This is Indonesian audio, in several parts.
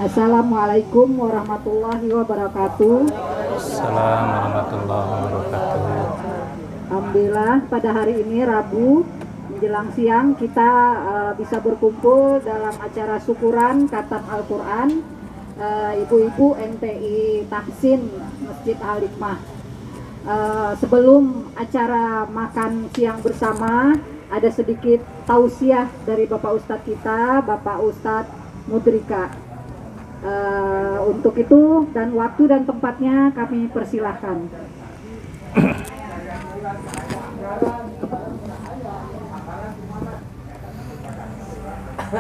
Assalamualaikum warahmatullahi wabarakatuh. Assalamualaikum warahmatullahi wabarakatuh. Alhamdulillah pada hari ini Rabu menjelang siang kita bisa berkumpul dalam acara syukuran Khatam Al-Quran ibu-ibu MTI Tahsin Masjid Al-Hikmah. Sebelum acara makan siang bersama, ada sedikit tausiah dari Bapak Ustadz kita, Bapak Ustadz Mudrika. Untuk itu dan waktu dan tempatnya kami persilahkan.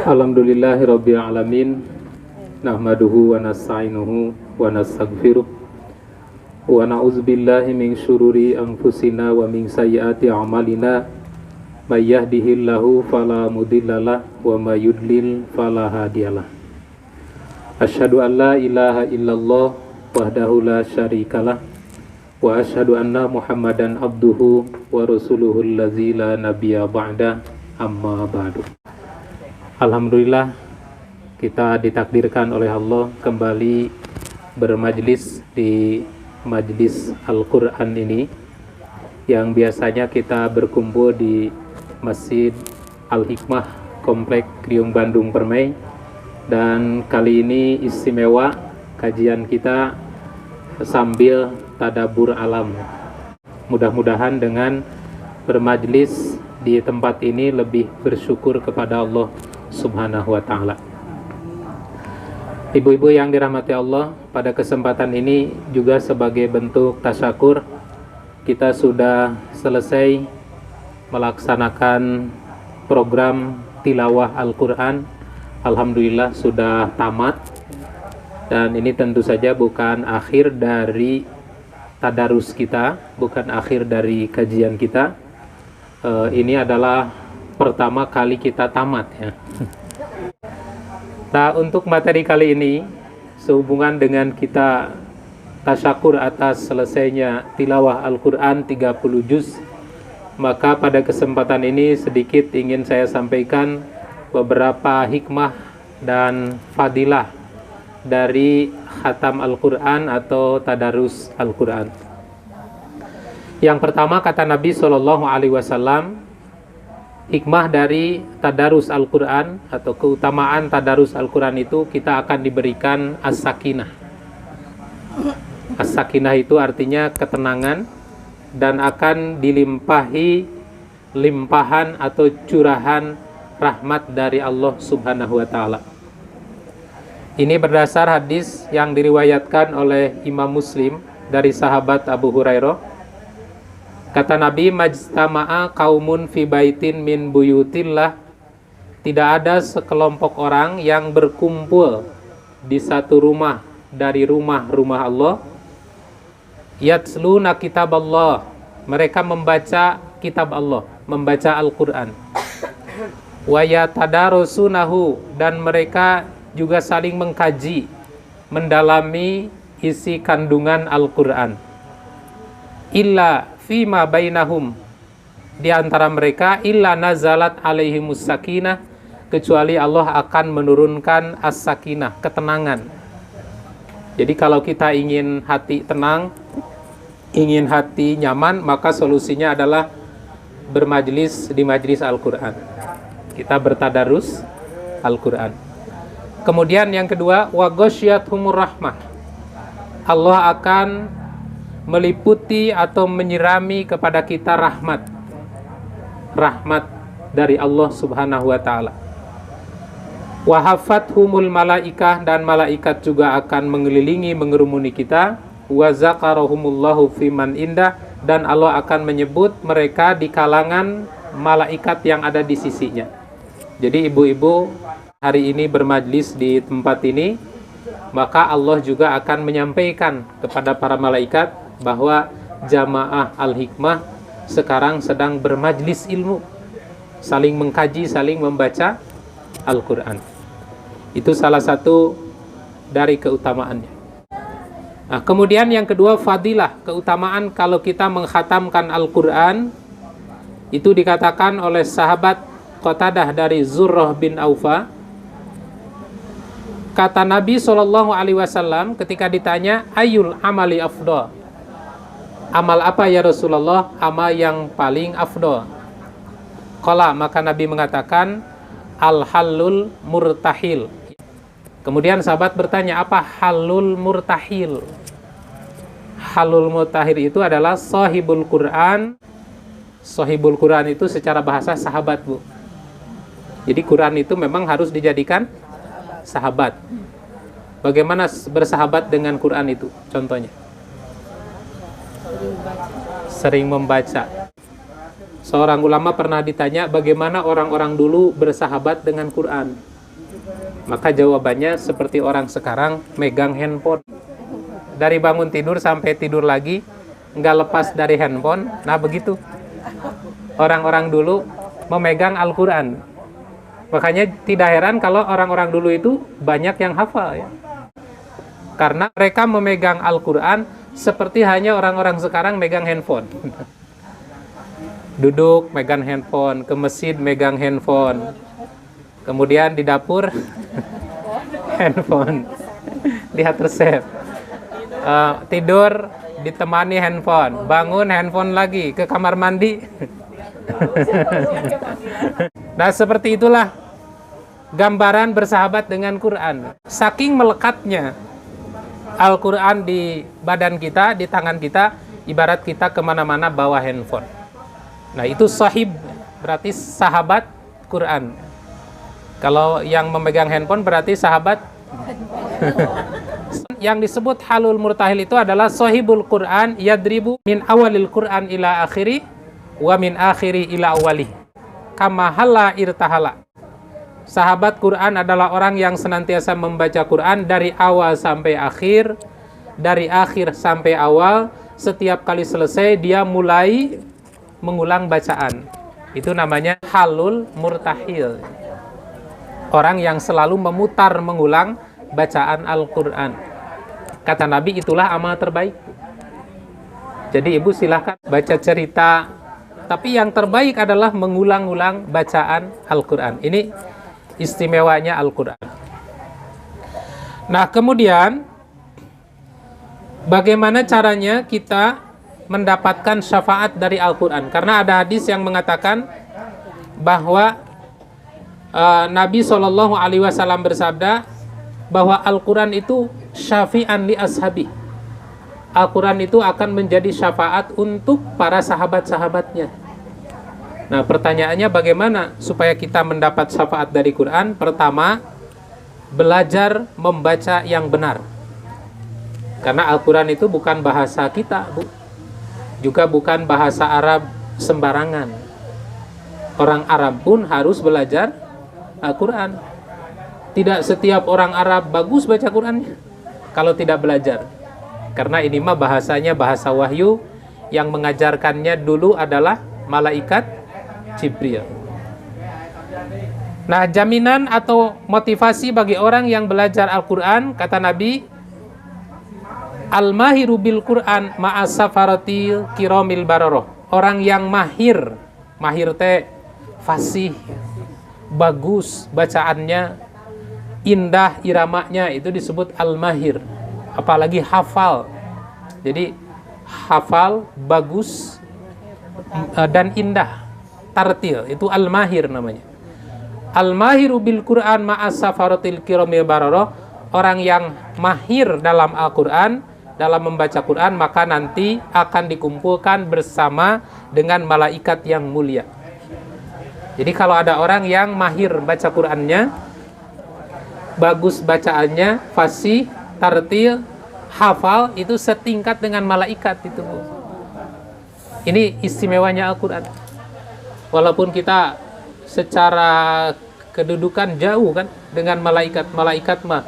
Alhamdulillahirabbil alamin. Nahmaduhu wa nasta'inuhu wa nastaghfiruh. Wa na'udzubillahi min syururi anfusina wa min sayyiati a'malina. May yahdihillahu fala mudhillalah wa may yudlil fala hadiyalah. Asyhadu an la ilaha illallah wahdahu la syarikalah wa asyhadu anna Muhammadan abduhu wa rasuluhul ladzi la nabiyya ba'da, amma ba'du. Alhamdulillah, kita ditakdirkan oleh Allah kembali bermajlis di majlis Al-Quran ini, yang biasanya kita berkumpul di Masjid Al-Hikmah Komplek Kriung Bandung Permai. Dan kali ini istimewa, kajian kita sambil tadabbur alam. Mudah-mudahan dengan bermajlis di tempat ini lebih bersyukur kepada Allah Subhanahu wa ta'ala. Ibu-ibu yang dirahmati Allah, pada kesempatan ini juga sebagai bentuk tasyakur, kita sudah selesai melaksanakan program tilawah Al-Quran. Alhamdulillah sudah tamat, dan ini tentu saja bukan akhir dari tadarus kita, bukan akhir dari kajian kita. Ini adalah pertama kali kita tamat ya. Nah, untuk materi kali ini sehubungan dengan kita tasyakur atas selesainya tilawah Al-Quran 30 juz, maka pada kesempatan ini sedikit ingin saya sampaikan beberapa hikmah dan fadilah dari khatam Al-Quran atau tadarus Al-Quran. Yang pertama, kata Nabi SAW, hikmah dari tadarus Al-Quran atau keutamaan tadarus Al-Quran itu kita akan diberikan as-sakinah. As-sakinah itu artinya ketenangan, dan akan dilimpahi limpahan atau curahan rahmat dari Allah Subhanahu wa ta'ala. Ini berdasar hadis yang diriwayatkan oleh Imam Muslim dari sahabat Abu Hurairah. Kata Nabi, majtama'a qaumun fi baitin min buyutillah. Tidak ada sekelompok orang yang berkumpul di satu rumah dari rumah-rumah Allah. Yatsluna kitab Allah. Mereka membaca kitab Allah, membaca Al-Quran. Wa yatadarusunahu, dan mereka juga saling mengkaji, mendalami isi kandungan Al-Quran. Illa fima bainahum, di antara mereka illa nazalat alaihimus sakinah, kecuali Allah akan menurunkan as-sakinah, ketenangan. Jadi kalau kita ingin hati tenang, ingin hati nyaman, maka solusinya adalah bermajlis di majlis Al-Quran. Kita bertadarus Al-Quran. Kemudian yang kedua, wa ghasyiyatuhumur rahmah. Allah akan meliputi atau menyirami kepada kita rahmat. Rahmat dari Allah Subhanahu wa ta'ala. Wa hafathumul malaikah, dan malaikat juga akan mengelilingi, mengerumuni kita. Wa zakarahumullahu fiman indah, dan Allah akan menyebut mereka di kalangan malaikat yang ada di sisinya. Jadi ibu-ibu hari ini bermajlis di tempat ini, maka Allah juga akan menyampaikan kepada para malaikat bahwa jamaah Al-Hikmah sekarang sedang bermajlis ilmu, saling mengkaji, saling membaca Al-Quran. Itu salah satu dari keutamaannya. Nah, kemudian yang kedua, fadilah, keutamaan kalau kita mengkhatamkan Al-Quran. Itu dikatakan oleh sahabat Qatadah dari Zurrah bin Aufa, Kata Nabi SAW ketika ditanya, ayul amali afdol, amal apa ya Rasulullah, amal yang paling afdol? Qala, maka Nabi mengatakan, al-halul murtahil. Kemudian sahabat bertanya, apa halul murtahil? Halul murtahil itu adalah sahibul Quran. Sahibul Quran itu secara bahasa sahabat, Bu. Jadi Quran itu memang harus dijadikan sahabat. Bagaimana bersahabat dengan Quran itu? Contohnya, sering membaca. Seorang ulama pernah ditanya bagaimana orang-orang dulu bersahabat dengan Quran. Maka jawabannya seperti orang sekarang megang handphone. Dari bangun tidur sampai tidur lagi nggak lepas dari handphone. Nah begitu orang-orang dulu memegang Al-Quran. Makanya tidak heran kalau orang-orang dulu itu banyak yang hafal ya. Karena mereka memegang Al-Quran seperti hanya orang-orang sekarang megang handphone. Duduk megang handphone, ke masjid megang handphone, kemudian di dapur handphone, lihat resep, tidur ditemani handphone, bangun handphone lagi, ke kamar mandi. Nah seperti itulah gambaran bersahabat dengan Quran. Saking melekatnya Al-Quran di badan kita, di tangan kita, ibarat kita kemana-mana bawa handphone. Nah itu sahib, berarti sahabat Quran. Kalau yang memegang handphone berarti sahabat. Yang disebut halul murtahil itu adalah sahibul Quran yadribu min awalil Quran ila akhiri wa min akhiri ila awali kama halla irtahala. Sahabat Quran adalah orang yang senantiasa membaca Quran dari awal sampai akhir, dari akhir sampai awal. Setiap kali selesai dia mulai mengulang bacaan. Itu namanya halul murtahil. Orang yang selalu memutar mengulang bacaan Al-Quran. Kata Nabi, itulah amal terbaik. Jadi ibu silahkan baca cerita, tapi yang terbaik adalah mengulang-ulang bacaan Al-Quran. Ini istimewanya Al-Quran. Nah kemudian bagaimana caranya kita mendapatkan syafaat dari Al-Quran? Karena ada hadis yang mengatakan bahwa Nabi SAW bersabda bahwa Al-Quran itu syafi'an li ashabi. Al-Quran itu akan menjadi syafaat untuk para sahabat-sahabatnya. Nah pertanyaannya bagaimana supaya kita mendapat syafaat dari Quran? Pertama, belajar membaca yang benar. Karena Al-Quran itu bukan bahasa kita, Bu. Juga bukan bahasa Arab sembarangan. Orang Arab pun harus belajar Al-Quran. Tidak setiap orang Arab bagus baca Qurannya kalau tidak belajar. Karena ini mah bahasanya bahasa wahyu, yang mengajarkannya dulu adalah malaikat Jibril. Nah, jaminan atau motivasi bagi orang yang belajar Al-Quran, kata Nabi, al-mahiru bil Quran ma'asafaratil kiromil baroroh. Orang yang mahir teh fasih, bagus bacaannya, indah iramanya, itu disebut al-mahir. Apalagi hafal. Jadi hafal, bagus, dan indah. Tartil, itu al-mahir namanya. Al-mahiru bil Quran ma'asafaratil kiromil baroroh. Orang yang mahir dalam Al-Quran, dalam membaca Quran, maka nanti akan dikumpulkan bersama dengan malaikat yang mulia. Jadi kalau ada orang yang mahir baca Qurannya, bagus bacaannya, fasih, tartil, hafal, itu setingkat dengan malaikat itu. Ini istimewanya Al-Quran. Walaupun kita secara kedudukan jauh kan dengan malaikat. Malaikat mah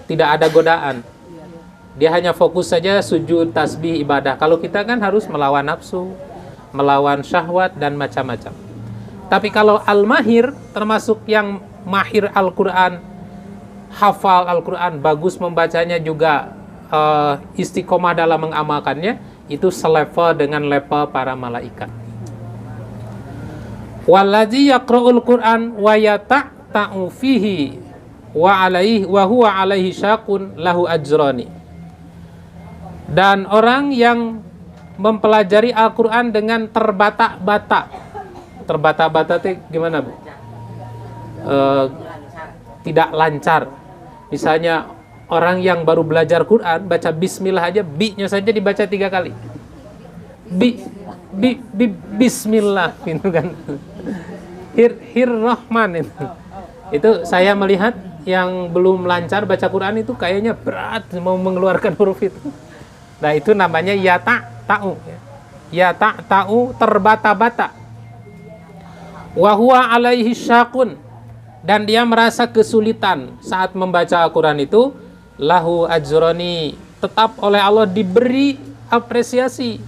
tidak ada godaan. Dia hanya fokus saja sujud, tasbih, ibadah. Kalau kita kan harus melawan nafsu, melawan syahwat, dan macam-macam. Tapi kalau al-mahir, termasuk yang mahir Al-Quran, hafal Al-Quran, bagus membacanya juga, istiqomah dalam mengamalkannya, itu selevel dengan level para malaikat. Wallazi yaqra'ul Qur'an wa yata'u fihi wa huwa alaihi syaqun lahu ajrani. Dan orang yang mempelajari Al-Qur'an dengan terbata-bata. Terbata-bata itu gimana, Bu? Tidak lancar. Misalnya orang yang baru belajar Quran, baca bismillah aja, bi-nya saja dibaca 3 kali. Bismillah gitu kan. Rahman itu. Itu saya melihat yang belum lancar baca Quran itu kayaknya berat mau mengeluarkan huruf itu. Nah, itu namanya ya ta'u. Ya ta'u terbata-bata. Wa huwa alaihi syaqun, dan dia merasa kesulitan saat membaca Al-Quran itu. Lahu ajroni, tetap oleh Allah diberi apresiasi,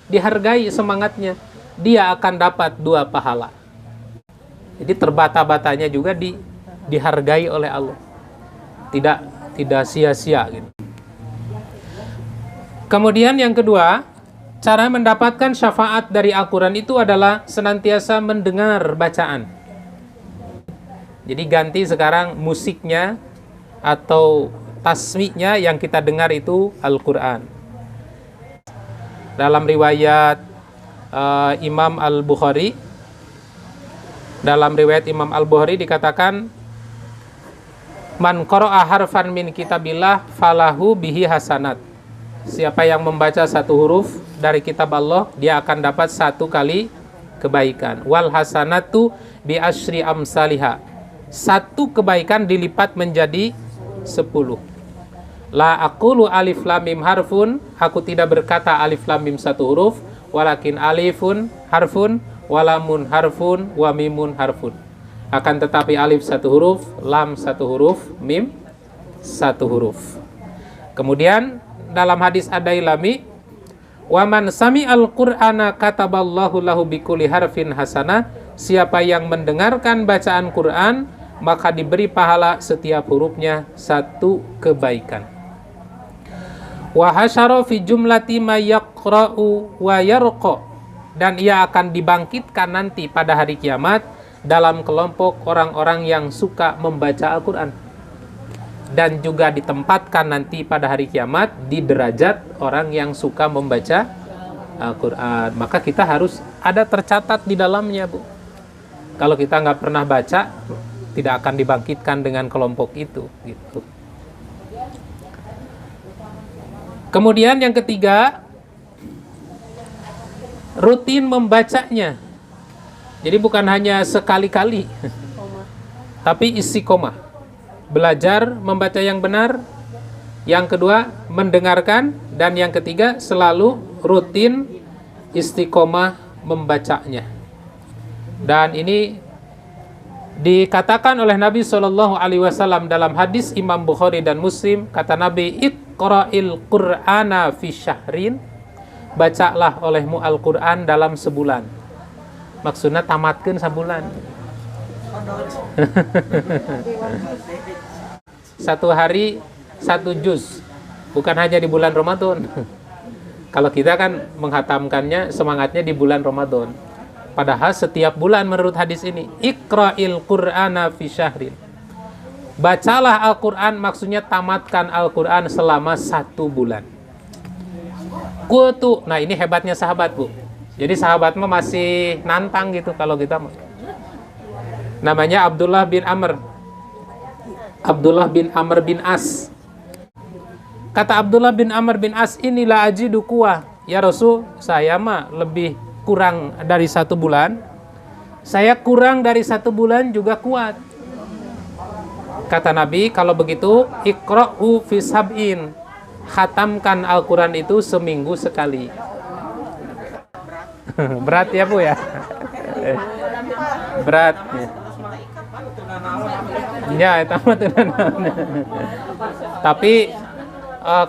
dihargai semangatnya, dia akan dapat 2 pahala. Jadi terbata-batanya juga dihargai oleh Allah, tidak sia-sia gitu. Kemudian yang kedua, cara mendapatkan syafaat dari Al-Quran itu adalah senantiasa mendengar bacaan. Jadi ganti sekarang musiknya atau tasmi'nya yang kita dengar itu Al-Quran. Dalam riwayat Imam Al-Bukhari, dikatakan, man qara'a harfan min kitabillah falahu bihi hasanat. Siapa yang membaca 1 huruf dari kitab Allah, dia akan dapat 1 kali kebaikan. Wal hasanatu bi asyri amsalihha. 1 kebaikan dilipat menjadi 10. La aqulu alif lam mim harfun, aku tidak berkata alif lam mim 1 huruf, walakin alifun harfun, walamun harfun, wa mimun harfun. Akan tetapi alif 1 huruf, lam 1 huruf, mim 1 huruf. Kemudian dalam hadis Ad-Dailami, wa man sami'al qur'ana kataballahu lahu bikulli harfin hasanah. Siapa yang mendengarkan bacaan Quran, maka diberi pahala setiap hurufnya 1 kebaikan. Wa hasyara fi jumlati ma yaqra'u wa yarqa, dan ia akan dibangkitkan nanti pada hari kiamat dalam kelompok orang-orang yang suka membaca Al-Quran, dan juga ditempatkan nanti pada hari kiamat di derajat orang yang suka membaca Al-Quran. Maka kita harus ada tercatat di dalamnya, Bu. Kalau kita nggak pernah baca, tidak akan dibangkitkan dengan kelompok itu gitu. Kemudian yang ketiga, rutin membacanya. Jadi bukan hanya sekali-kali, tapi istiqomah. Belajar membaca yang benar. Yang kedua, mendengarkan. Dan yang ketiga, selalu rutin istiqomah membacanya. Dan ini dikatakan oleh Nabi SAW dalam hadis Imam Bukhari dan Muslim. Kata Nabi, iqra'il qur'ana fi syahrin, bacalah olehmu Al-Quran dalam sebulan. Maksudnya tamatkan sebulan. 1 hari 1 juz, bukan hanya di bulan Ramadan. Kalau kita kan menghatamkannya semangatnya di bulan Ramadan. Padahal setiap bulan menurut hadis ini, iqra'il qur'ana fi syahrin. Bacalah Al-Quran, maksudnya tamatkan Al-Quran selama 1 bulan. Kutu, nah ini hebatnya sahabat, Bu. Jadi sahabat mah masih nantang gitu kalau kita mah. Namanya Abdullah bin Amr bin As. Kata Abdullah bin Amr bin As, inilah ajidu kuwah. Ya Rasul, saya mah lebih kurang dari 1 bulan. Saya kurang dari 1 bulan juga kuat. Kata Nabi, kalau begitu iqra'hu fi sab'in. Khatamkan Al-Quran itu seminggu sekali. Berat ya, Bu ya? Berat. Ya, itu tapi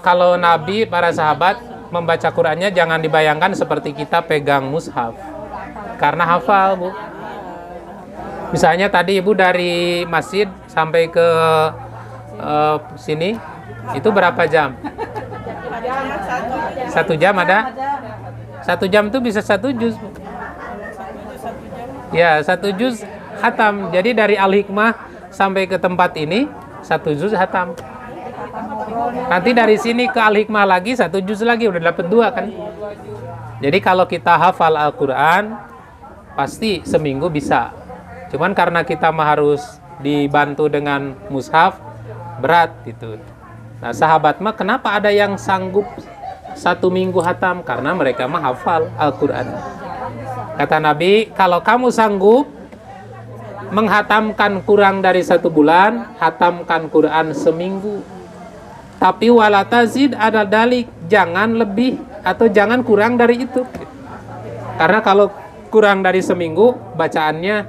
kalau Nabi, para sahabat membaca Qurannya jangan dibayangkan seperti kita pegang mushaf, karena hafal, Bu. Misalnya tadi Ibu dari masjid sampai ke sini itu berapa jam? 1 jam ada? 1 jam itu bisa 1 juz. Ya, 1 juz khatam. Jadi dari Al-Hikmah sampai ke tempat ini 1 juz hatam. Nanti dari sini ke Al-Hikmah lagi 1 juz lagi, udah dapat 2 kan. Jadi kalau kita hafal Al-Quran pasti seminggu bisa. Cuman karena kita harus dibantu dengan mushaf, berat gitu. Nah sahabat mah kenapa ada yang sanggup 1 minggu hatam? Karena mereka mah hafal Al-Quran. Kata Nabi, kalau kamu sanggup menghatamkan kurang dari 1 bulan, hatamkan Quran seminggu. Tapi wala tazid ada dalik, jangan lebih atau jangan kurang dari itu. Karena kalau kurang dari seminggu, bacaannya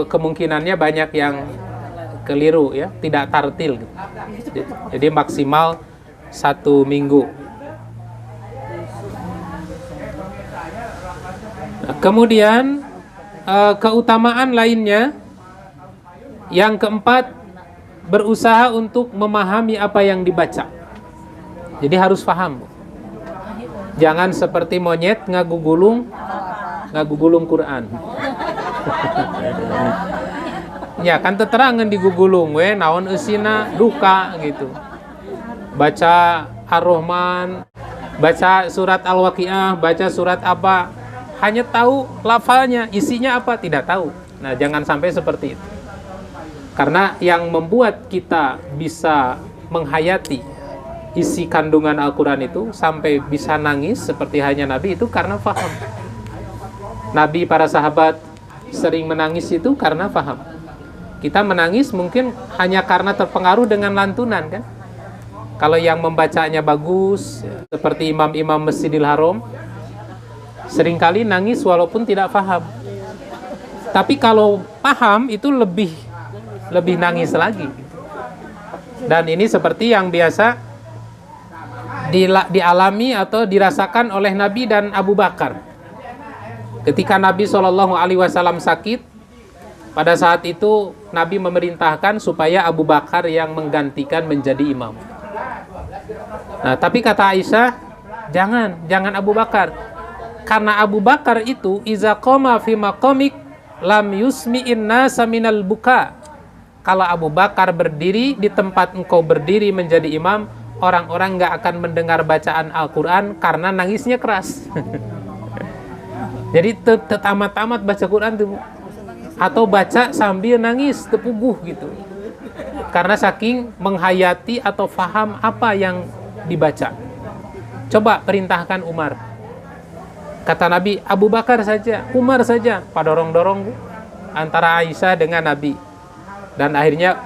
kemungkinannya banyak yang keliru ya, tidak tartil gitu. Jadi maksimal 1 minggu. Nah, kemudian keutamaan lainnya yang keempat, berusaha untuk memahami apa yang dibaca. Jadi harus paham. Jangan seperti monyet ngagugulung Quran. Ya kan teterangan digugulung we naon eusina duka gitu. Baca Ar-Rahman, baca surat Al-Waqiah, baca surat apa, hanya tahu lafalnya, isinya apa tidak tahu. Nah, jangan sampai seperti itu. Karena yang membuat kita bisa menghayati isi kandungan Al-Quran itu sampai bisa nangis seperti hanya Nabi itu karena paham. Nabi, para sahabat sering menangis itu karena paham. Kita menangis mungkin hanya karena terpengaruh dengan lantunan kan. Kalau yang membacanya bagus seperti imam-imam Masjidil Haram, seringkali nangis walaupun tidak paham. Tapi kalau paham itu lebih nangis lagi. Dan ini seperti yang biasa dialami atau dirasakan oleh Nabi dan Abu Bakar. Ketika Nabi SAW sakit, pada saat itu Nabi memerintahkan supaya Abu Bakar yang menggantikan menjadi imam. Nah, tapi kata Aisyah, jangan Abu Bakar. Karena Abu Bakar itu iza qama fi maqamik lam yusmi'in nasa minal buka. Kalau Abu Bakar berdiri di tempat engkau berdiri menjadi imam, orang-orang gak akan mendengar bacaan Al-Quran karena nangisnya keras. Jadi tamat-tamat baca Quran tuh, atau baca sambil nangis tepuguh gitu. Karena saking menghayati atau faham apa yang dibaca. Coba perintahkan Umar. Kata Nabi, Abu Bakar saja, Umar saja, padorong-dorong antara Aisyah dengan Nabi. Dan akhirnya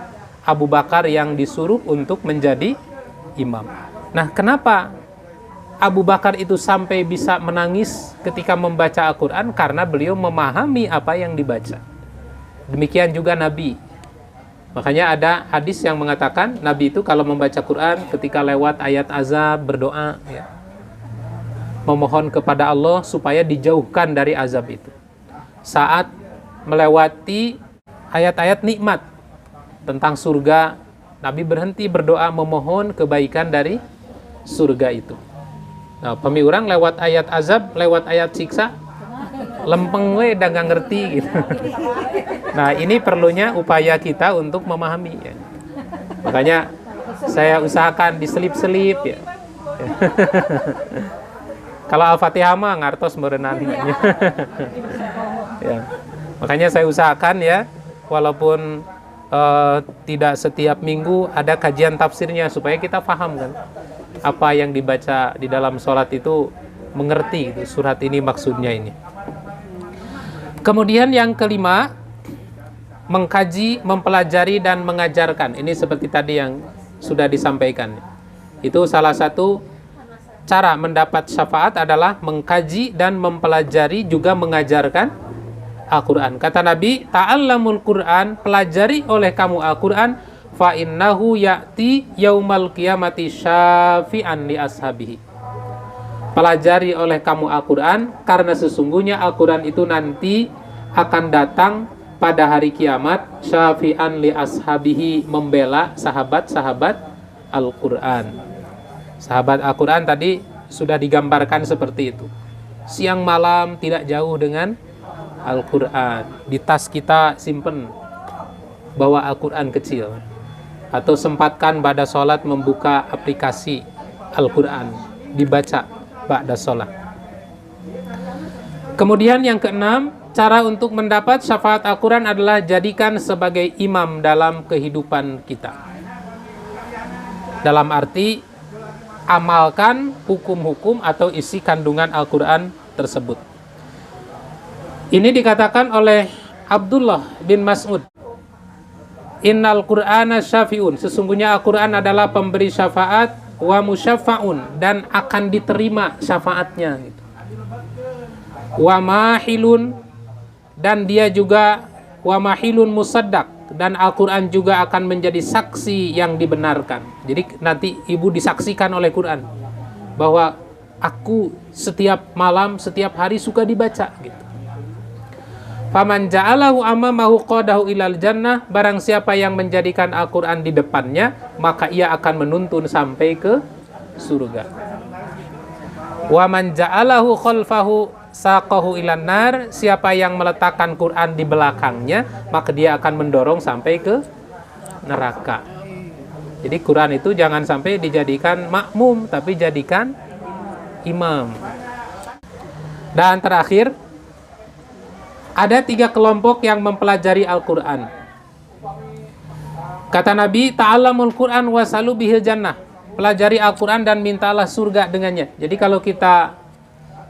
Abu Bakar yang disuruh untuk menjadi imam. Nah, kenapa Abu Bakar itu sampai bisa menangis ketika membaca Al-Quran? Karena beliau memahami apa yang dibaca. Demikian juga Nabi. Makanya ada hadis yang mengatakan Nabi itu kalau membaca Quran ketika lewat ayat azab berdoa ya, memohon kepada Allah supaya dijauhkan dari azab itu. Saat melewati ayat-ayat nikmat tentang surga, Nabi berhenti berdoa memohon kebaikan dari surga itu. Nah, pemiurang lewat ayat azab, lewat ayat siksa, lempeng we dan gak ngerti gitu. Nah, ini perlunya upaya kita untuk memahami ya. Makanya saya usahakan diselip-selip ya. Kalau Al-Fatihah mah ngartos merenani. Ya. Makanya saya usahakan ya, walaupun tidak setiap minggu ada kajian tafsirnya supaya kita paham kan apa yang dibaca di dalam sholat itu, mengerti itu, surat ini maksudnya ini. Kemudian yang kelima, mengkaji, mempelajari dan mengajarkan. Ini seperti tadi yang sudah disampaikan. Itu salah satu cara mendapat syafaat adalah mengkaji dan mempelajari juga mengajarkan Al-Quran. Kata Nabi, ta'allamul Quran, pelajari oleh kamu Al-Quran, fa innahu ya'ti yaumal qiyamati syafi'an li ashabihi. Pelajari oleh kamu Al-Quran, karena sesungguhnya Al-Quran itu nanti akan datang pada hari kiamat, syafi'an li ashabihi, membela sahabat-sahabat Al-Quran. Sahabat Al-Quran tadi sudah digambarkan seperti itu. Siang malam tidak jauh dengan Al-Quran. Di tas kita simpen, bawa Al-Quran kecil. atau sempatkan ba'da sholat membuka aplikasi Al-Quran, dibaca ba'da sholat. Kemudian yang keenam, cara untuk mendapat syafaat Al-Quran adalah jadikan sebagai imam dalam kehidupan kita. Dalam arti, amalkan hukum-hukum atau isi kandungan Al-Quran tersebut. Ini dikatakan oleh Abdullah bin Mas'ud. Innal Qur'ana syafi'un. Sesungguhnya Al-Quran adalah pemberi syafaat, wa musyafa'un, dan akan diterima syafaatnya. Wa mahilun, dan dia juga wa mahilun musaddaq, dan Al-Quran juga akan menjadi saksi yang dibenarkan. Jadi nanti ibu disaksikan oleh Quran bahwa aku setiap malam, setiap hari suka dibaca gitu. Faman ja'alahu amamahu qadahu ilal jannah, barang siapa yang menjadikan Al-Quran di depannya, maka ia akan menuntun sampai ke surga. Wa man ja'alahu khalfahu saqahu ilan nar, siapa yang meletakkan Quran di belakangnya, maka dia akan mendorong sampai ke neraka. Jadi Quran itu jangan sampai dijadikan makmum, tapi jadikan imam. Dan terakhir, ada 3 kelompok yang mempelajari Al-Quran. Kata Nabi, ta'allamul Quran wasalu bihil jannah. Pelajari Al-Quran dan mintalah surga dengannya. Jadi kalau kita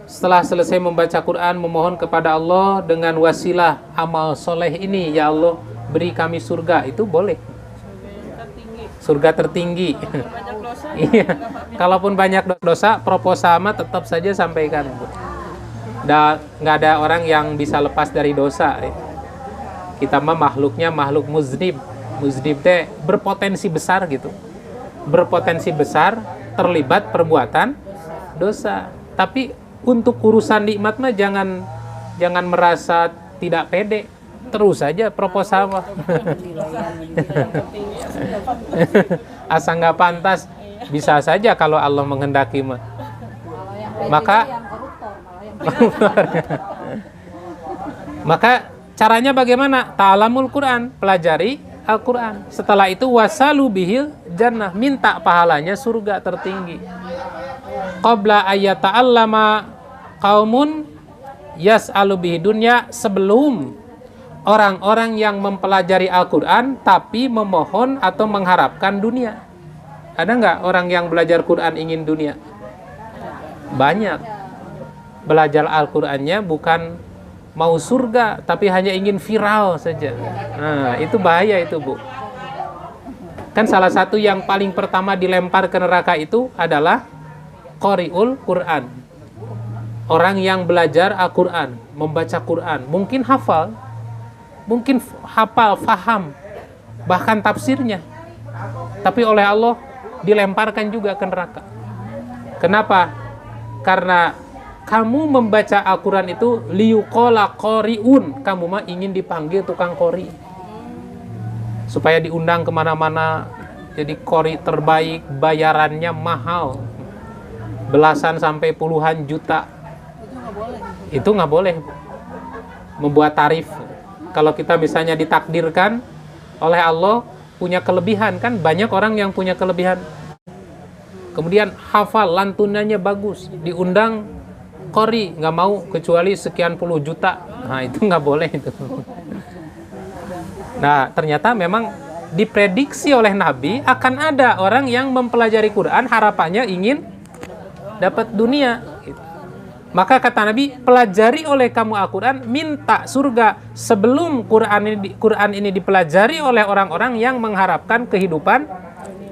setelah selesai membaca Quran, memohon kepada Allah dengan wasilah amal soleh ini, ya Allah beri kami surga, itu boleh. Surga tertinggi. Iya. Kalaupun banyak dosa, proposama tetap saja sampaikan. Nggak ada orang yang bisa lepas dari dosa. Kita mah makhluknya makhluk muznib. Muznib teh berpotensi besar gitu. Berpotensi besar terlibat perbuatan dosa. Tapi untuk urusan nikmat mah jangan merasa tidak pede. Terus saja proposal mah. Asa nggak pantas, bisa saja kalau Allah menghendaki mah. Maka maka caranya bagaimana? Ta'alamul Quran, pelajari Al-Quran. Setelah itu wasalu bihil jannah, minta pahalanya surga tertinggi. Qabla ayyata'allama qaumun yas'alu bihi dunya, sebelum orang-orang yang mempelajari Al-Quran tapi memohon atau mengharapkan dunia. Ada nggak orang yang belajar Quran ingin dunia? Banyak. Belajar Al-Qurannya bukan mau surga, tapi hanya ingin viral saja. Nah, itu bahaya itu, Bu. Kan salah satu yang paling pertama dilempar ke neraka itu adalah qari'ul Quran. Orang yang belajar Al-Quran, membaca Quran, mungkin hafal, faham, bahkan tafsirnya. Tapi oleh Allah dilemparkan juga ke neraka. Kenapa? Karena kamu membaca Al-Quran itu liyuqala qari'un, kamu mah ingin dipanggil tukang qori, supaya diundang kemana-mana jadi qori terbaik, bayarannya mahal, belasan sampai puluhan juta. Itu nggak boleh membuat tarif. Kalau kita misalnya ditakdirkan oleh Allah punya kelebihan, kan banyak orang yang punya kelebihan, kemudian hafal, lantunannya bagus, diundang qori, nggak mau kecuali sekian puluh juta. Nah, itu nggak boleh itu. Nah, ternyata memang diprediksi oleh Nabi akan ada orang yang mempelajari Quran harapannya ingin dapat dunia. Maka kata Nabi, pelajari oleh kamu Al-Quran, minta surga sebelum Quran ini dipelajari oleh orang-orang yang mengharapkan kehidupan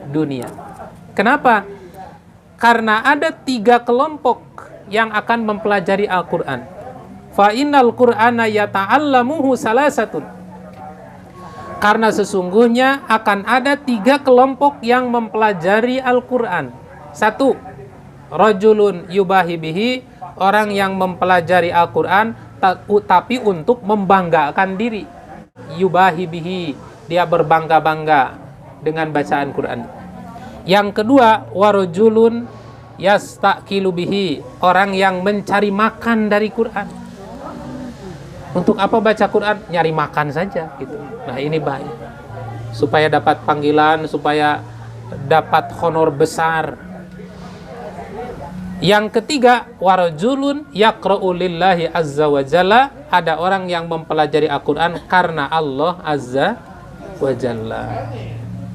dunia. Kenapa? Karena ada 3 kelompok yang akan mempelajari Al-Quran. Fa innal Qur'ana yata'allamuhu salasatun. Karena sesungguhnya akan ada 3 kelompok yang mempelajari Al-Quran. 1, rajulun yubahi bihi, orang yang mempelajari Al-Quran tapi untuk membanggakan diri. Yubahi bihi, dia berbangga-bangga dengan bacaan Quran. Yang kedua, warajulun yastaqilu bihi, orang yang mencari makan dari Quran. Untuk apa baca Quran? Nyari makan saja gitu. Nah, ini bahaya. supaya dapat panggilan, supaya dapat honor besar. Yang ketiga, warajulun yaqra'u lillahi azza wa jalla, ada orang yang mempelajari Al-Qur'an karena Allah azza wa jalla.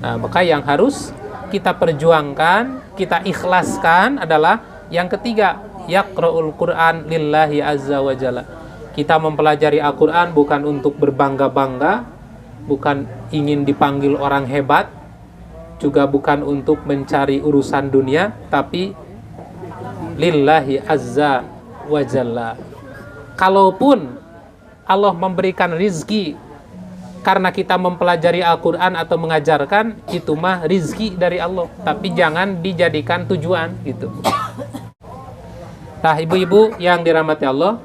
Nah, maka yang harus kita perjuangkan, kita ikhlaskan adalah yang ketiga, yaqra'ul Qur'an lillahi azza wa jalla. Kita mempelajari Al-Qur'an bukan untuk berbangga-bangga, bukan ingin dipanggil orang hebat, juga bukan untuk mencari urusan dunia, tapi lillahi azza wa jalla. Kalaupun Allah memberikan rizki karena kita mempelajari Al-Quran atau mengajarkan, itu mah rizki dari Allah, tapi jangan dijadikan tujuan gitu. Nah, ibu-ibu yang dirahmati Allah,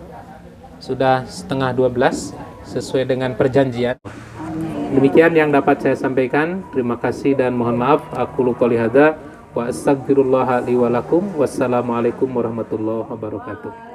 sudah 11:30 sesuai dengan perjanjian. Demikian yang dapat saya sampaikan. Terima kasih dan mohon maaf. Aku lupa lihada wa astaghfirullah li wa lakum. Wassalamualaikum warahmatullahi wabarakatuh.